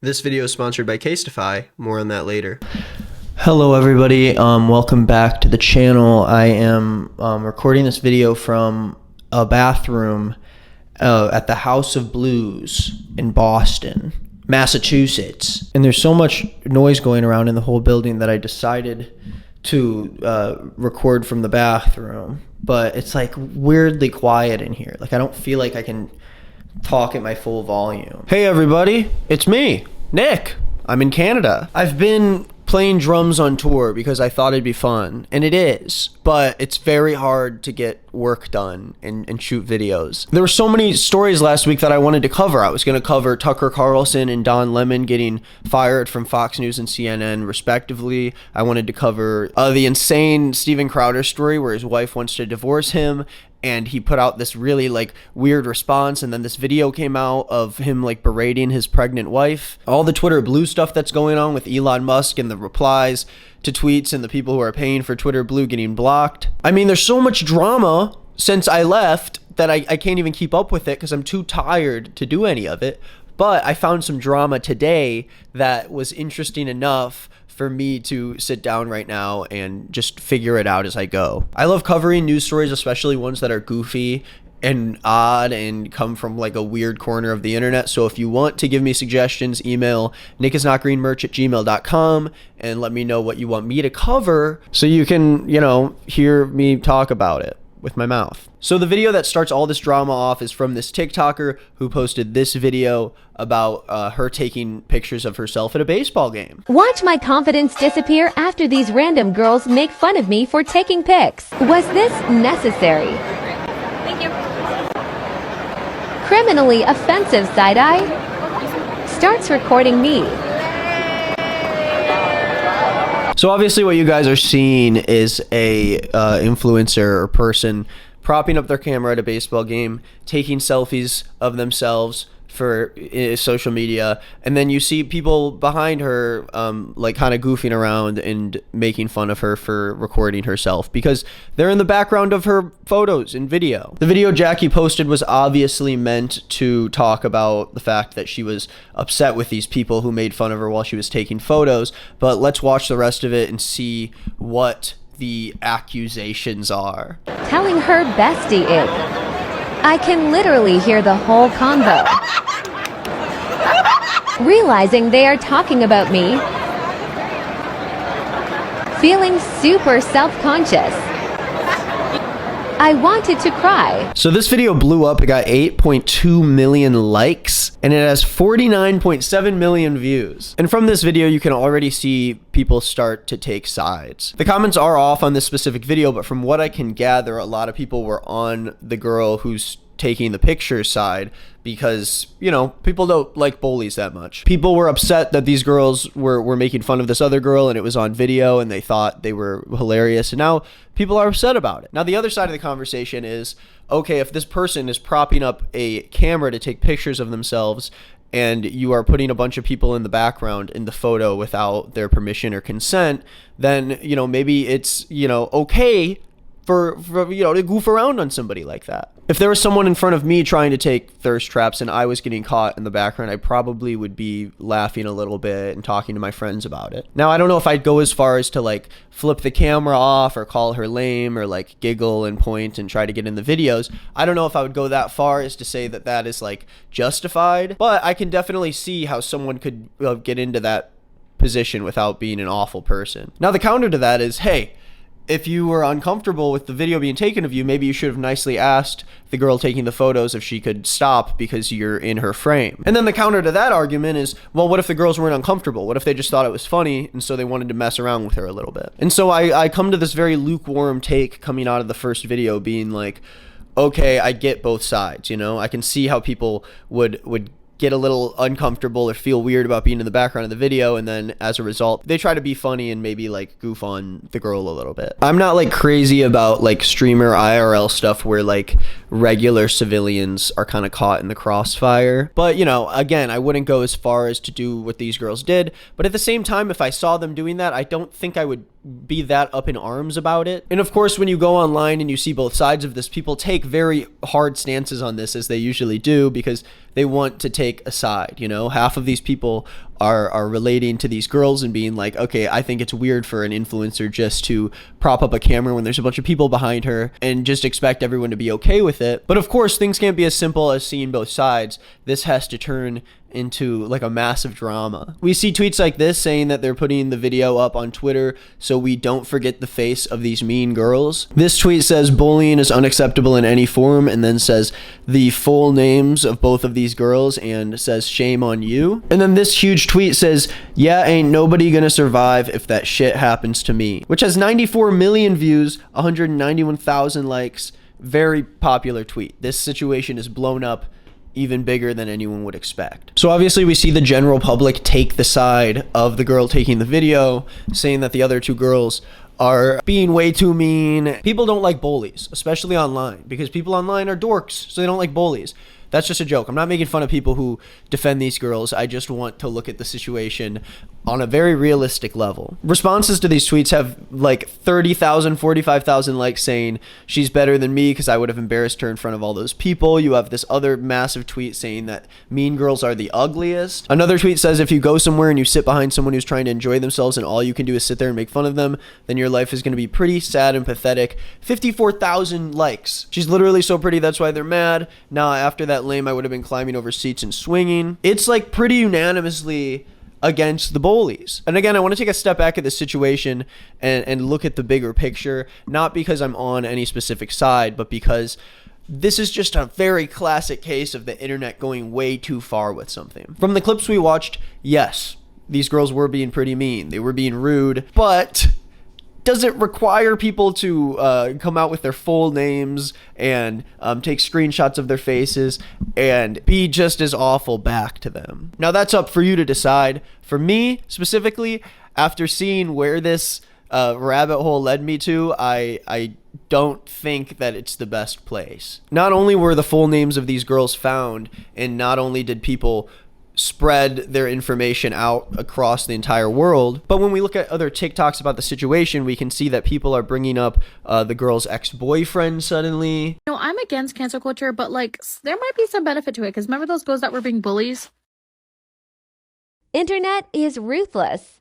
This video is sponsored by Casetify. More on that later. Hello everybody, welcome back to the channel. I am recording this video from a bathroom at the House of Blues in Boston, Massachusetts. And there's so much noise going around in the whole building that I decided to record from the bathroom. But it's like weirdly quiet in here. Like I don't feel like I can talk at my full volume. Hey everybody, it's me, Nick. I'm in Canada. I've been playing drums on tour because I thought it'd be fun, and it is, but it's very hard to get work done and shoot videos. There were so many stories last week that I wanted to cover. I was going to cover Tucker Carlson and Don Lemon getting fired from Fox News and CNN respectively. I wanted to cover the insane Steven Crowder story where his wife wants to divorce him, and he put out this really like weird response, and then this video came out of him like berating his pregnant wife. All the Twitter Blue stuff that's going on with Elon Musk and the replies to tweets and the people who are paying for Twitter Blue getting blocked. I mean, there's so much drama since I left that I can't even keep up with it because I'm too tired to do any of it. But I found some drama today that was interesting enough for me to sit down right now and just figure it out as I go. I love covering news stories, especially ones that are goofy and odd and come from like a weird corner of the internet. So if you want to give me suggestions, email nickisnotgreenmerch@gmail.com and let me know what you want me to cover so you can, hear me talk about it with my mouth. So the video that starts all this drama off is from this TikToker who posted this video about her taking pictures of herself at a baseball game. Watch my confidence disappear after these random girls make fun of me for taking pics. Was this necessary? Thank you. Criminally offensive side-eye starts recording me. So obviously what you guys are seeing is a influencer or person propping up their camera at a baseball game, taking selfies of themselves for social media, and then you see people behind her like kind of goofing around and making fun of her for recording herself because they're in the background of her photos and video. The video Jackie posted was obviously meant to talk about the fact that she was upset with these people who made fun of her while she was taking photos, but let's watch the rest of it and see what the accusations are. Telling her bestie it. I can literally hear the whole convo. Realizing they are talking about me. Feeling super self-conscious. I wanted to cry. So this video blew up. It got 8.2 million likes and it has 49.7 million views. And from this video, you can already see people start to take sides. The comments are off on this specific video, but from what I can gather, a lot of people were on the girl who's taking the picture side because, people don't like bullies that much. People were upset that these girls were making fun of this other girl and it was on video and they thought they were hilarious, and now people are upset about it. Now the other side of the conversation is, okay, if this person is propping up a camera to take pictures of themselves and you are putting a bunch of people in the background in the photo without their permission or consent, then maybe it's okay for to goof around on somebody like that. If there was someone in front of me trying to take thirst traps and I was getting caught in the background, I probably would be laughing a little bit and talking to my friends about it. Now, I don't know if I'd go as far as to like flip the camera off or call her lame or like giggle and point and try to get in the videos. I don't know if I would go that far as to say that that is like justified, but I can definitely see how someone could get into that position without being an awful person. Now, the counter to that is, hey, if you were uncomfortable with the video being taken of you, maybe you should have nicely asked the girl taking the photos if she could stop because you're in her frame. And then the counter to that argument is, well, what if the girls weren't uncomfortable? What if they just thought it was funny and so they wanted to mess around with her a little bit? And so I come to this very lukewarm take coming out of the first video being like, okay, I get both sides, I can see how people would get a little uncomfortable or feel weird about being in the background of the video, and then as a result they try to be funny and maybe like goof on the girl a little bit. I'm not like crazy about like streamer IRL stuff where like regular civilians are kind of caught in the crossfire, but again, I wouldn't go as far as to do what these girls did, but at the same time, if I saw them doing that, I don't think I would be that up in arms about it. And of course, when you go online and you see both sides of this, people take very hard stances on this, as they usually do, because they want to take a side. Half of these people are relating to these girls and being like, okay, I think it's weird for an influencer just to prop up a camera when there's a bunch of people behind her and just expect everyone to be okay with it. But of course, things can't be as simple as seeing both sides. This has to turn into like a massive drama. We see tweets like this saying that they're putting the video up on Twitter so we don't forget the face of these mean girls. This tweet says bullying is unacceptable in any form, and then says the full names of both of these girls and says shame on you. And then this huge tweet says, yeah, ain't nobody gonna survive if that shit happens to me, which has 94 million views, 191,000 likes. Very popular tweet. This situation is blown up even bigger than anyone would expect. So obviously we see the general public take the side of the girl taking the video, saying that the other two girls are being way too mean. People don't like bullies, especially online, because people online are dorks, so they don't like bullies. That's just a joke. I'm not making fun of people who defend these girls. I just want to look at the situation on a very realistic level. Responses to these tweets have like 30,000, 45,000 likes saying she's better than me because I would have embarrassed her in front of all those people. You have this other massive tweet saying that mean girls are the ugliest. Another tweet says if you go somewhere and you sit behind someone who's trying to enjoy themselves and all you can do is sit there and make fun of them, then your life is going to be pretty sad and pathetic. 54,000 likes. She's literally so pretty, that's why they're mad. Now after that lame, I would have been climbing over seats and swinging. It's like pretty unanimously against the bullies. And again, I want to take a step back at the situation and look at the bigger picture, not because I'm on any specific side, but because this is just a very classic case of the internet going way too far with something. From the clips we watched, yes, these girls were being pretty mean. They were being rude, but does it require people to come out with their full names and take screenshots of their faces and be just as awful back to them? Now that's up for you to decide. For me specifically, after seeing where this rabbit hole led me to, I don't think that it's the best place. Not only were the full names of these girls found, and not only did people spread their information out across the entire world, but when we look at other TikToks about the situation, we can see that people are bringing up the girl's ex-boyfriend suddenly. No, I'm against cancel culture, but like there might be some benefit to it, because remember those girls that were being bullies? Internet is ruthless.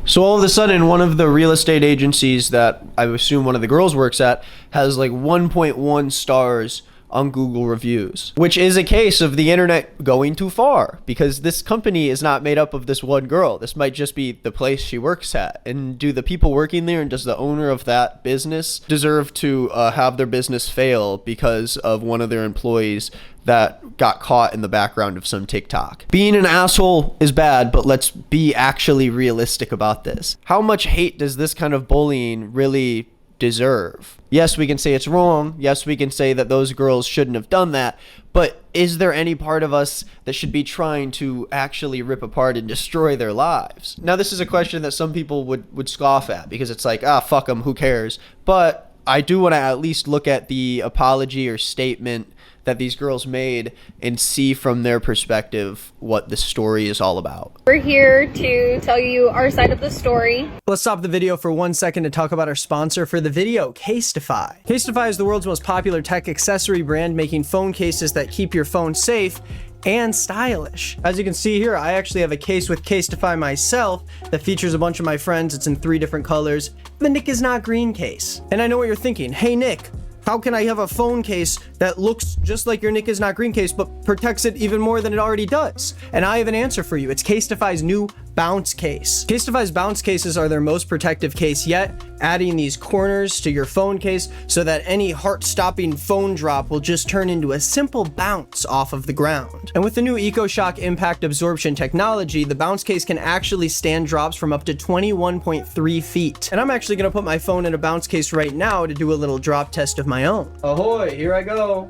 So all of a sudden, one of the real estate agencies that I assume one of the girls works at has like 1.1 stars on Google reviews, which is a case of the internet going too far, because this company is not made up of this one girl. This might just be the place she works at. And do the people working there and does the owner of that business deserve to have their business fail because of one of their employees that got caught in the background of some TikTok? Being an asshole is bad, but let's be actually realistic about this. How much hate does this kind of bullying really deserve? Yes, we can say it's wrong. Yes, we can say that those girls shouldn't have done that. But is there any part of us that should be trying to actually rip apart and destroy their lives? Now, this is a question that some people would scoff at, because it's like, fuck them, who cares? But I do want to at least look at the apology or statement that these girls made and see from their perspective what the story is all about. We're here to tell you our side of the story. Let's stop the video for 1 second to talk about our sponsor for the video, Casetify. Casetify is the world's most popular tech accessory brand, making phone cases that keep your phone safe and stylish. As you can see here, I actually have a case with Casetify myself that features a bunch of my friends. It's in 3 different colors. The Nick is Not Green case. And I know what you're thinking. Hey Nick, how can I have a phone case that looks just like your Nick is Not Green case, but protects it even more than it already does? And I have an answer for you. It's Casetify's new bounce case. Casetify's bounce cases are their most protective case yet, adding these corners to your phone case so that any heart-stopping phone drop will just turn into a simple bounce off of the ground. And with the new EcoShock impact absorption technology, the bounce case can actually stand drops from up to 21.3 feet. And I'm actually gonna put my phone in a bounce case right now to do a little drop test of my own. Ahoy, here I go.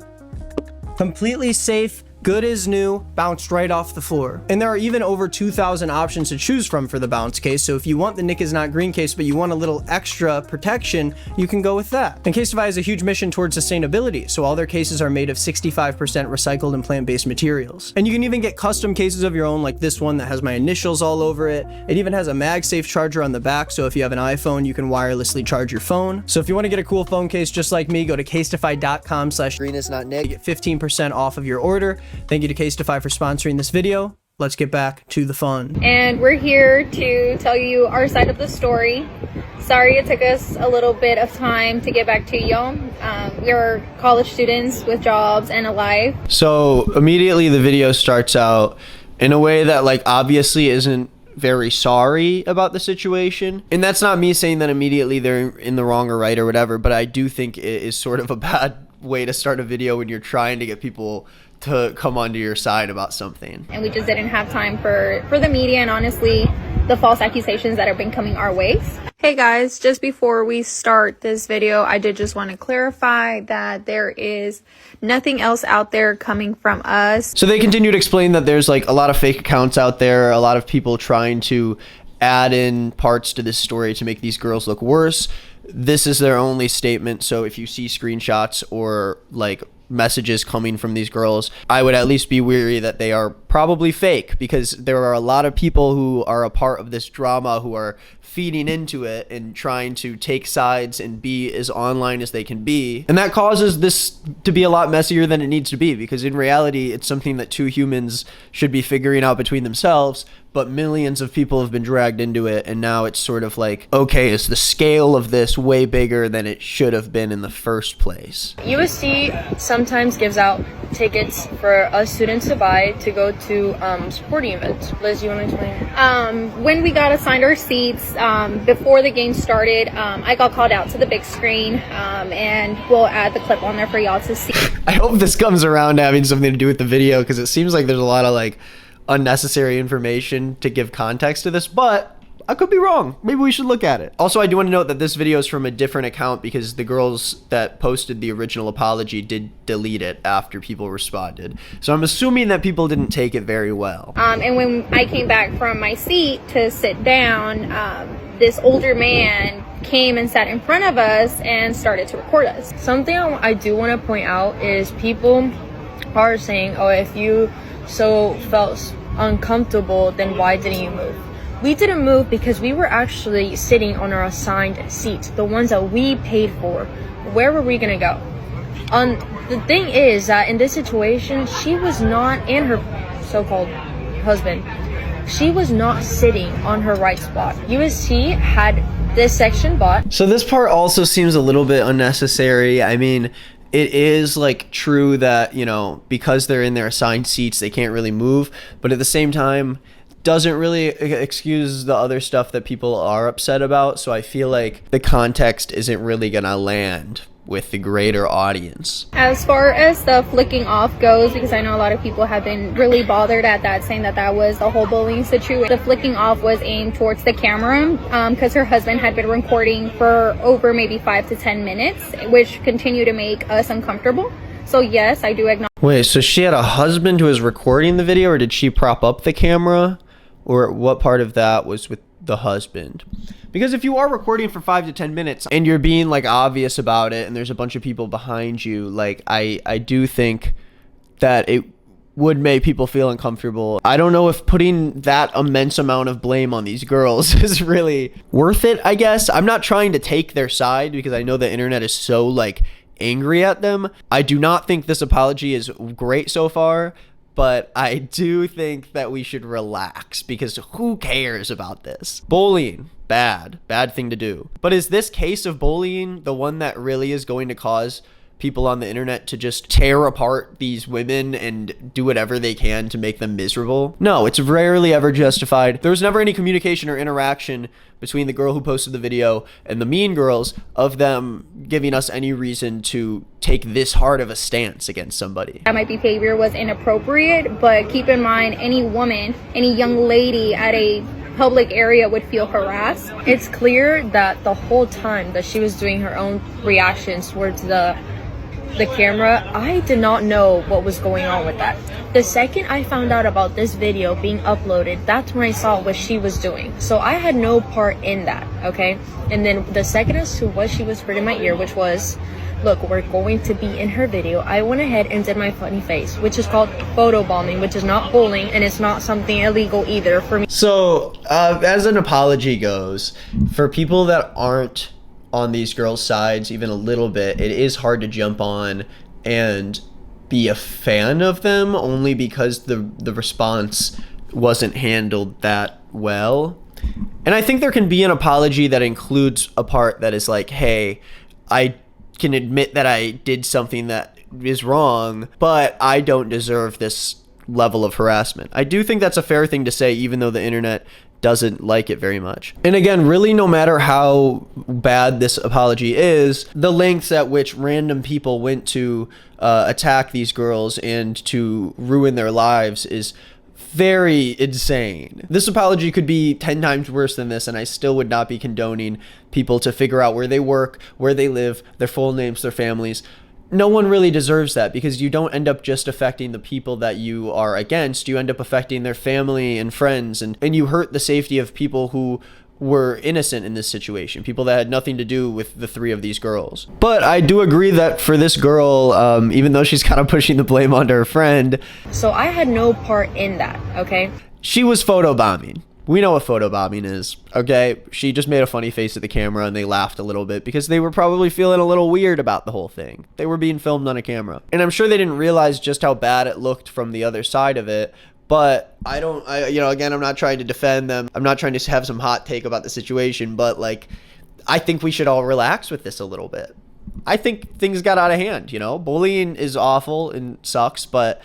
Completely safe, good as new, bounced right off the floor. And there are even over 2,000 options to choose from for the bounce case, so if you want the Nick is Not Green case but you want a little extra protection, you can go with that. And Casetify has a huge mission towards sustainability, so all their cases are made of 65% recycled and plant-based materials. And you can even get custom cases of your own, like this one that has my initials all over it. It even has a MagSafe charger on the back, so if you have an iPhone, you can wirelessly charge your phone. So if you want to get a cool phone case just like me, go to casetify.com/greenisnotnick. Get 15% off of your order. Thank you to Casetify for sponsoring this video. let's get back to the fun. And we're here to tell you our side of the story. Sorry it took us a little bit of time to get back to you. We're college students with jobs and a life. So immediately the video starts out in a way that like obviously isn't very sorry about the situation. And that's not me saying that immediately they're in the wrong or right or whatever, but I do think it is sort of a bad way to start a video when you're trying to get people to come onto your side about something. And we just didn't have time for the media and honestly the false accusations that have been coming our way. Hey guys, just before we start this video, I did just want to clarify that there is nothing else out there coming from us. So they continue to explain that there's like a lot of fake accounts out there, a lot of people trying to add in parts to this story to make these girls look worse. This is their only statement. So if you see screenshots or like messages coming from these girls, I would at least be weary that they are probably fake, because there are a lot of people who are a part of this drama who are feeding into it and trying to take sides and be as online as they can be. And that causes this to be a lot messier than it needs to be, because in reality, it's something that two humans should be figuring out between themselves, but millions of people have been dragged into it, and now it's sort of like, okay, is the scale of this way bigger than it should have been in the first place? USC sometimes gives out tickets for us students to buy to go to sporting events. Liz, you want to explain? When we got assigned our seats, before the game started, I got called out to the big screen, and we'll add the clip on there for y'all to see. I hope this comes around to having something to do with the video, because it seems like there's a lot of like unnecessary information to give context to this, but I could be wrong. Maybe we should look at it. Also, I do want to note that this video is from a different account, because the girls that posted the original apology did delete it after people responded. So I'm assuming that people didn't take it very well. And when I came back from my seat to sit down, this older man came and sat in front of us and started to record us. Something I do want to point out is people are saying, oh, if you so felt uncomfortable, then why didn't you move? We didn't move because we were actually sitting on our assigned seats, the ones that we paid for. Where were we gonna go? The thing is that in this situation, she was not, and her so-called husband, she was not sitting on her right spot. USC had this section bought. So this part also seems a little bit unnecessary. I mean, it is like true that, you know, because they're in their assigned seats, they can't really move, but at the same time, doesn't really excuse the other stuff that people are upset about. So I feel like the context isn't really gonna land with the greater audience. As far as the flicking off goes, because I know a lot of people have been really bothered at that, saying that that was the whole bullying situation. The flicking off was aimed towards the camera, because her husband had been recording for over maybe 5 to 10 minutes, which continued to make us uncomfortable. So yes, I do acknowledge. Wait, so she had a husband who was recording the video, or did she prop up the camera? Or what part of that was with the husband? Because if you are recording for 5 to 10 minutes and you're being like obvious about it and there's a bunch of people behind you, like I do think that it would make people feel uncomfortable. I don't know if putting that immense amount of blame on these girls is really worth it, I guess. I'm not trying to take their side, because I know the internet is so like angry at them. I do not think this apology is great so far, but I do think that we should relax, because who cares about this? Bullying, bad thing to do. But is this case of bullying the one that really is going to cause people on the internet to just tear apart these women and do whatever they can to make them miserable? No, it's rarely ever justified. There was never any communication or interaction between the girl who posted the video and the mean girls of them giving us any reason to take this hard of a stance against somebody. That my behavior was inappropriate, but keep in mind, any woman, any young lady at a public area would feel harassed. It's clear that the whole time that she was doing her own reactions towards the camera, I did not know what was going on with that. The second I found out about this video being uploaded, that's when I saw what she was doing. So I had no part in that, okay? And then the second as to what she whispered in my ear, which was, look, we're going to be in her video, I went ahead and did my funny face, which is called photobombing, which is not bullying, and it's not something illegal either for me. So as an apology goes, for people that aren't on these girls' sides even a little bit, it is hard to jump on and be a fan of them, only because the response wasn't handled that well. And I think there can be an apology that includes a part that is like, hey, I can admit that I did something that is wrong, but I don't deserve this level of harassment. I do think that's a fair thing to say, even though the internet doesn't like it very much. And again, really, no matter how bad this apology is, the lengths at which random people went to attack these girls and to ruin their lives is very insane. This apology could be 10 times worse than this, and I still would not be condoning people to figure out where they work, where they live, their full names, their families. No one really deserves that, because you don't end up just affecting the people that you are against. You end up affecting their family and friends, and you hurt the safety of people who were innocent in this situation, people that had nothing to do with the three of these girls. But I do agree that for this girl, even though she's kind of pushing the blame onto her friend, So I had no part in that, okay? she was photobombing. We know what photobombing is, okay? She just made a funny face at the camera and they laughed a little bit because they were probably feeling a little weird about the whole thing. They were being filmed on a camera. And I'm sure they didn't realize just how bad it looked from the other side of it. But again, I'm not trying to defend them. I'm not trying to have some hot take about the situation, but like, I think we should all relax with this a little bit. I think things got out of hand, Bullying is awful and sucks, but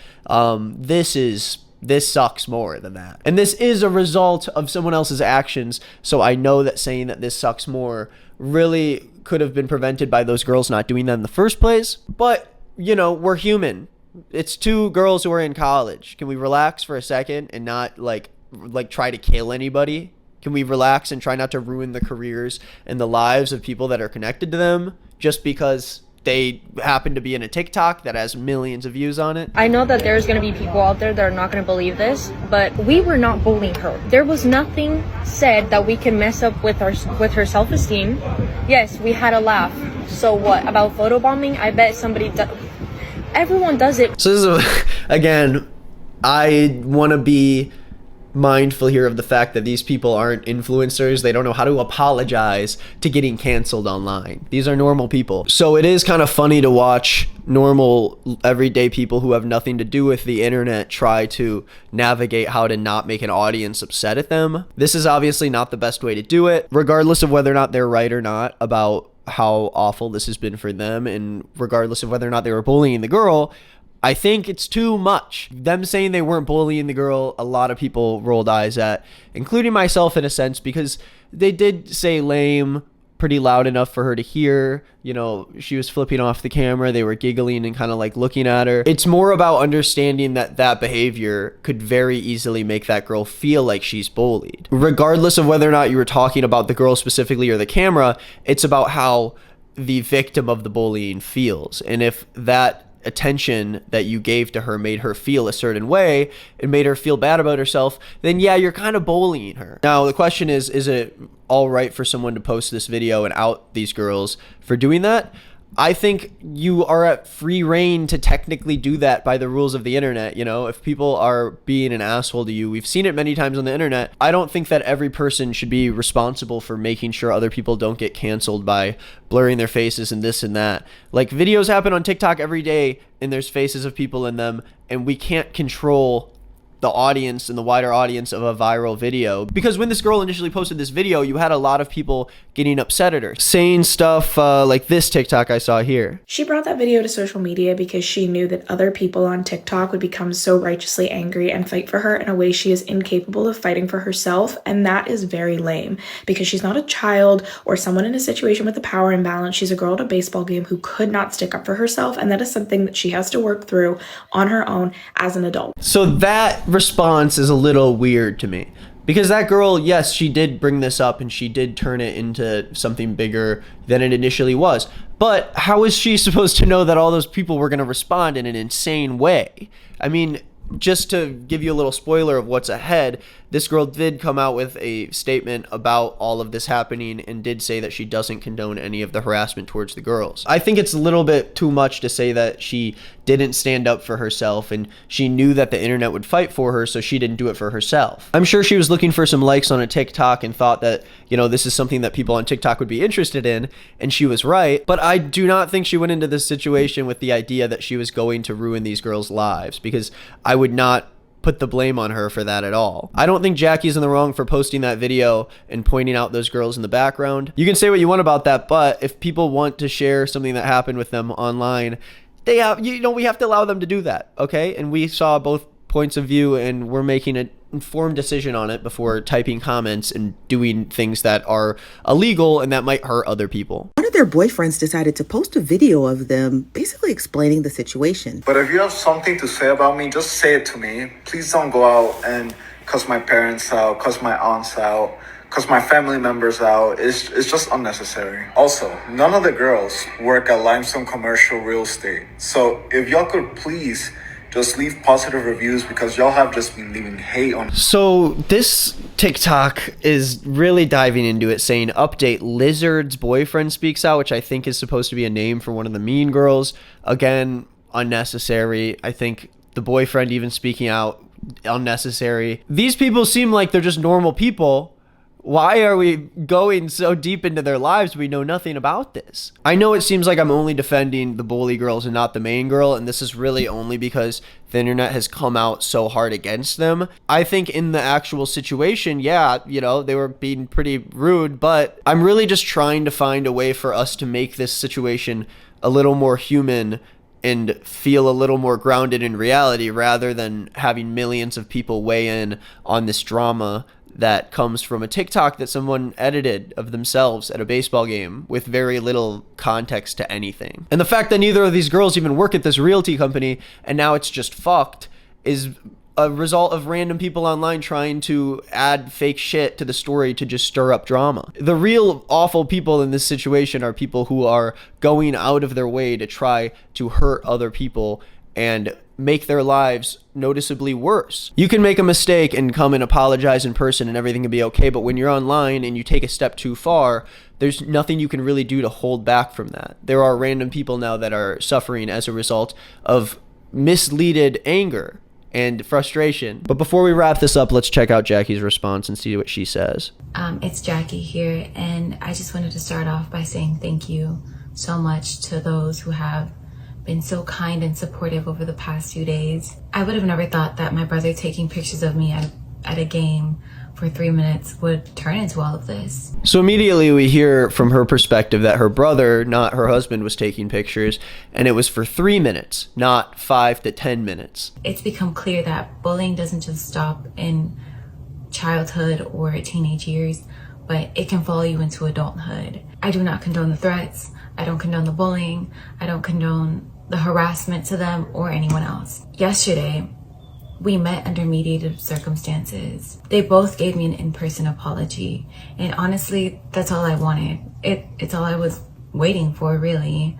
this sucks more than that. And this is a result of someone else's actions, so I know that saying that this sucks more really could have been prevented by those girls not doing that in the first place. But, we're human. It's two girls who are in college. Can we relax for a second and not like try to kill anybody? Can we relax and try not to ruin the careers and the lives of people that are connected to them just because they happen to be in a TikTok that has millions of views on it? I know that there's going to be people out there that are not going to believe this, but we were not bullying her. There was nothing said that we can mess up with her self-esteem. Yes, we had a laugh. So what about photobombing? I bet everyone does it. So this is, again, I want to be mindful here of the fact that these people aren't influencers. They don't know how to apologize to getting canceled online. These are normal people. So it is kind of funny to watch normal, everyday people who have nothing to do with the internet try to navigate how to not make an audience upset at them. This is obviously not the best way to do it, regardless of whether or not they're right or not about how awful this has been for them, and regardless of whether or not they were bullying the girl. I think it's too much. Them saying they weren't bullying the girl, a lot of people rolled eyes at, including myself in a sense, because they did say lame pretty loud enough for her to hear. She was flipping off the camera. They were giggling and kind of like looking at her. It's more about understanding that behavior could very easily make that girl feel like she's bullied. Regardless of whether or not you were talking about the girl specifically or the camera, it's about how the victim of the bullying feels. And if that attention that you gave to her made her feel a certain way and made her feel bad about herself, then yeah, you're kind of bullying her. Now the question is it all right for someone to post this video and out these girls for doing that? I think you are at free reign to technically do that by the rules of the internet. If people are being an asshole to you, we've seen it many times on the internet. I don't think that every person should be responsible for making sure other people don't get canceled by blurring their faces and this and that. Like, videos happen on TikTok every day and there's faces of people in them, and we can't control the audience and the wider audience of a viral video. Because when this girl initially posted this video, you had a lot of people getting upset at her, saying stuff like this TikTok I saw here. She brought that video to social media because she knew that other people on TikTok would become so righteously angry and fight for her in a way she is incapable of fighting for herself, and that is very lame, because she's not a child or someone in a situation with a power imbalance. She's a girl at a baseball game who could not stick up for herself, and that is something that she has to work through on her own as an adult. So that response is a little weird to me, because that girl, yes, she did bring this up and she did turn it into something bigger than it initially was, but how is she supposed to know that all those people were going to respond in an insane way? I mean, just to give you a little spoiler of what's ahead, this girl did come out with a statement about all of this happening and did say that she doesn't condone any of the harassment towards the girls. I think it's a little bit too much to say that she didn't stand up for herself and she knew that the internet would fight for her, so she didn't do it for herself. I'm sure she was looking for some likes on a TikTok and thought that, this is something that people on TikTok would be interested in, and she was right. But I do not think she went into this situation with the idea that she was going to ruin these girls' lives, because I would not put the blame on her for that at all. I don't think Jackie's in the wrong for posting that video and pointing out those girls in the background. You can say what you want about that, but if people want to share something that happened with them online, we have to allow them to do that, okay? And we saw both points of view, and we're making an informed decision on it before typing comments and doing things that are illegal and that might hurt other people. One of their boyfriends decided to post a video of them basically explaining the situation. But if you have something to say about me, just say it to me. Please don't go out and cuss my parents out, cuss my aunts out, cuss my family members out. It's just unnecessary. Also, none of the girls work at Limestone Commercial Real Estate. So if y'all could please just leave positive reviews, because y'all have just been leaving hate on. So this TikTok is really diving into it, saying update, Lizard's boyfriend speaks out, which I think is supposed to be a name for one of the mean girls. Again, unnecessary. I think the boyfriend even speaking out, unnecessary. These people seem like they're just normal people. Why are we going so deep into their lives? We know nothing about this. I know it seems like I'm only defending the bully girls and not the main girl, and this is really only because the internet has come out so hard against them. I think in the actual situation, yeah, they were being pretty rude, but I'm really just trying to find a way for us to make this situation a little more human and feel a little more grounded in reality, rather than having millions of people weigh in on this drama that comes from a TikTok that someone edited of themselves at a baseball game with very little context to anything. And the fact that neither of these girls even work at this realty company and now it's just fucked is a result of random people online trying to add fake shit to the story to just stir up drama. The real awful people in this situation are people who are going out of their way to try to hurt other people and make their lives noticeably worse. You can make a mistake and come and apologize in person and everything can be okay, but when you're online and you take a step too far, there's nothing you can really do to hold back from that. There are random people now that are suffering as a result of misleaded anger and frustration. But before we wrap this up, let's check out Jackie's response and see what she says. It's Jackie here, and I just wanted to start off by saying thank you so much to those who have been so kind and supportive over the past few days. I would have never thought that my brother taking pictures of me at a game for 3 minutes would turn into all of this. So immediately we hear from her perspective that her brother, not her husband, was taking pictures, and it was for 3 minutes, not 5 to 10 minutes. It's become clear that bullying doesn't just stop in childhood or teenage years, but it can follow you into adulthood. I do not condone the threats. I don't condone the bullying. I don't condone the harassment to them or anyone else. Yesterday, we met under mediated circumstances. They both gave me an in-person apology. And honestly, that's all I wanted. It's all I was waiting for, really.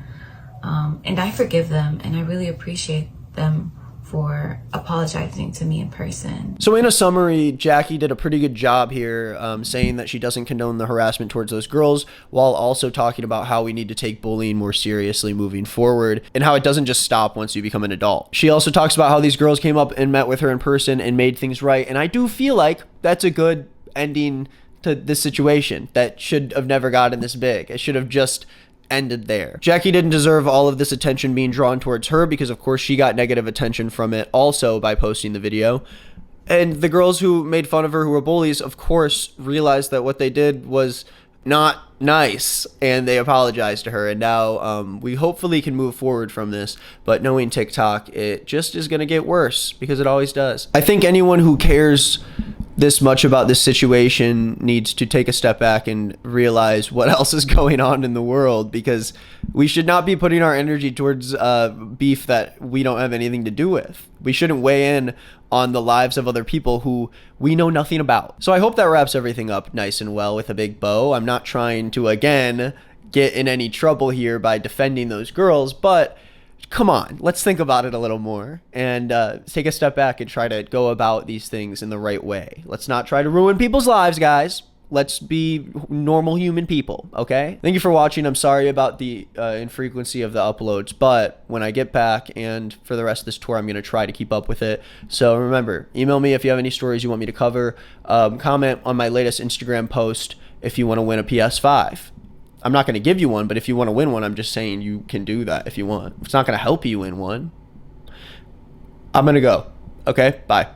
And I forgive them, and I really appreciate them for apologizing to me in person. So in a summary, Jackie did a pretty good job here, saying that she doesn't condone the harassment towards those girls, while also talking about how we need to take bullying more seriously moving forward, and how it doesn't just stop once you become an adult. She also talks about how these girls came up and met with her in person and made things right, and I do feel like that's a good ending to this situation that should have never gotten this big. It should have just ended there. Jackie didn't deserve all of this attention being drawn towards her, because of course she got negative attention from it also by posting the video. And the girls who made fun of her, who were bullies, of course realized that what they did was not nice, and they apologized to her, and now we hopefully can move forward from this. But knowing TikTok, it just is going to get worse, because it always does. I think anyone who cares this much about this situation needs to take a step back and realize what else is going on in the world, because we should not be putting our energy towards beef that we don't have anything to do with. We shouldn't weigh in on the lives of other people who we know nothing about. So I hope that wraps everything up nice and well with a big bow. I'm not trying to, again, get in any trouble here by defending those girls, but come on, let's think about it a little more and take a step back and try to go about these things in the right way. Let's not try to ruin people's lives, guys. Let's be normal human people, okay? Thank you for watching. I'm sorry about the infrequency of the uploads, but when I get back and for the rest of this tour, I'm going to try to keep up with it. So remember, email me if you have any stories you want me to cover. Comment on my latest Instagram post if you want to win a PS5. I'm not going to give you one, but if you want to win one, I'm just saying you can do that if you want. It's not going to help you win one. I'm going to go. Okay, bye.